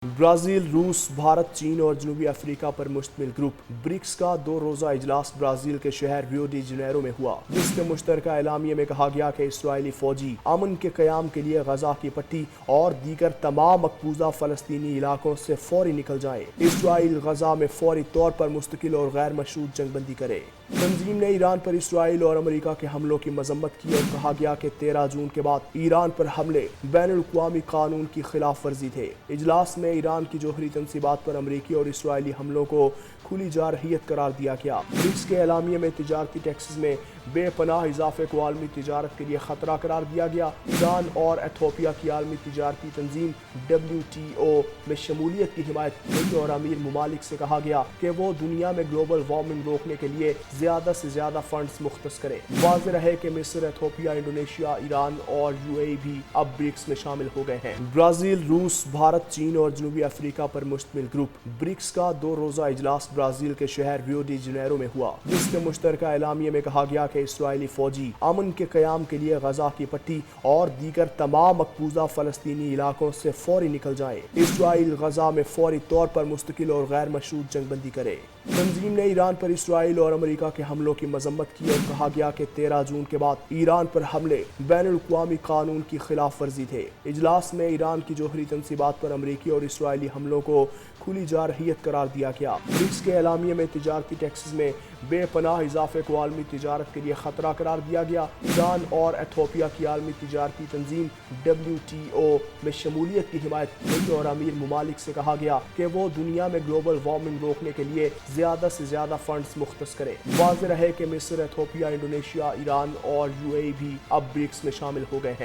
Brazil, रूस, भारत, चीन और जनूबी अफ्रीका पर मुश्तमिल ग्रुप ब्रिक्स का 2 रोज़ा इजलास ब्राज़ील के शहर रियो डी जनेरो में हुआ, जिसके मुश्तरका एलामिये में कहा गया कि इस्राएली फौजी अमन के क़याम के लिए गजा की पट्टी और दीगर तमाम मकबूजा फ़लस्तीनी इलाकों से फौरी निकल जाएं। इसराइल गजा में फौरी तौर पर मुस्तकिल और गैर मशरूत जंगबंदी करे। तंजीम ने ईरान पर इसराइल और अमेरिका के हमलों की मजम्मत की और कहा गया कि 13 जून के बाद ईरान पर हमले बैनुल-अक़वामी कानून की खिलाफ वर्जी थे। इजलास में ईरान की जौहरी तंसीबात पर अमरीकी और इसराइली हमलों को खुली जारहियत करार दिया गया। ब्रिक्स के एलामिये में तिजारती टैक्सेस में बेपनाह इजाफे को आलमी तिजारत के लिए खतरा करार दिया गया। ईरान और एथोपिया की आलमी तिजारती तंजीम WTO में शमूलियत की हिमायत की और अमीर ममालिक से कहा गया कि वो दुनिया में ग्लोबल वार्मिंग रोकने के लिए ज्यादा से ज्यादा फंड्स मुख्तस करे। वाज़ेह रहे कि मिस्र, एथोपिया, इंडोनेशिया, ईरान और UAE भी अब ब्रिक्स में शामिल हो गए हैं। ब्राज़ील, रूस, भारत, चीन और जनूबी अफ्रीका पर मुश्तमिल ग्रुप ब्रिक्स का 2 रोज़ा इजलास ब्राज़ील के शहर रियो डी जनेरो में हुआ, जिसके मुश्तरका एलामिये में कहा गया कि इसराइली फौजी अमन के क़याम के लिए गजा की पट्टी और दीगर तमाम मकबूजा फ़लस्तीनी इलाकों से फौरी निकल जाएं। इसराइल गजा में फौरी तौर पर मुस्तकिल और गैर मशरूत जंगबंदी करे। तंजीम ने ईरान पर इसराइल और अमेरिका के हमलों की मजम्मत की और कहा गया कि 13 जून के बाद ईरान पर हमले बैनुल-अक़वामी कानून की खिलाफ वर्जी थे। इजलास में ईरान की जौहरी तंसीबात पर अमरीकी और इसराइली हमलों को खुली जारहियत करार दिया गया। ब्रिक्स के एलामिये में तिजारती टैक्सेस में बेपनाह इजाफे को आलमी तिजारत के लिए खतरा करार दिया गया। ईरान और एथोपिया की आलमी तिजारती तंजीम WTO में शमूलियत की हिमायत की और अमीर ममालिक से कहा गया कि वो दुनिया में ग्लोबल वार्मिंग रोकने के लिए ज्यादा से ज्यादा फंड्स मुख्तस करे। वाज़ेह रहे कि मिस्र, एथोपिया, इंडोनेशिया, ईरान और UAE भी अब ब्रिक्स में शामिल हो गए हैं।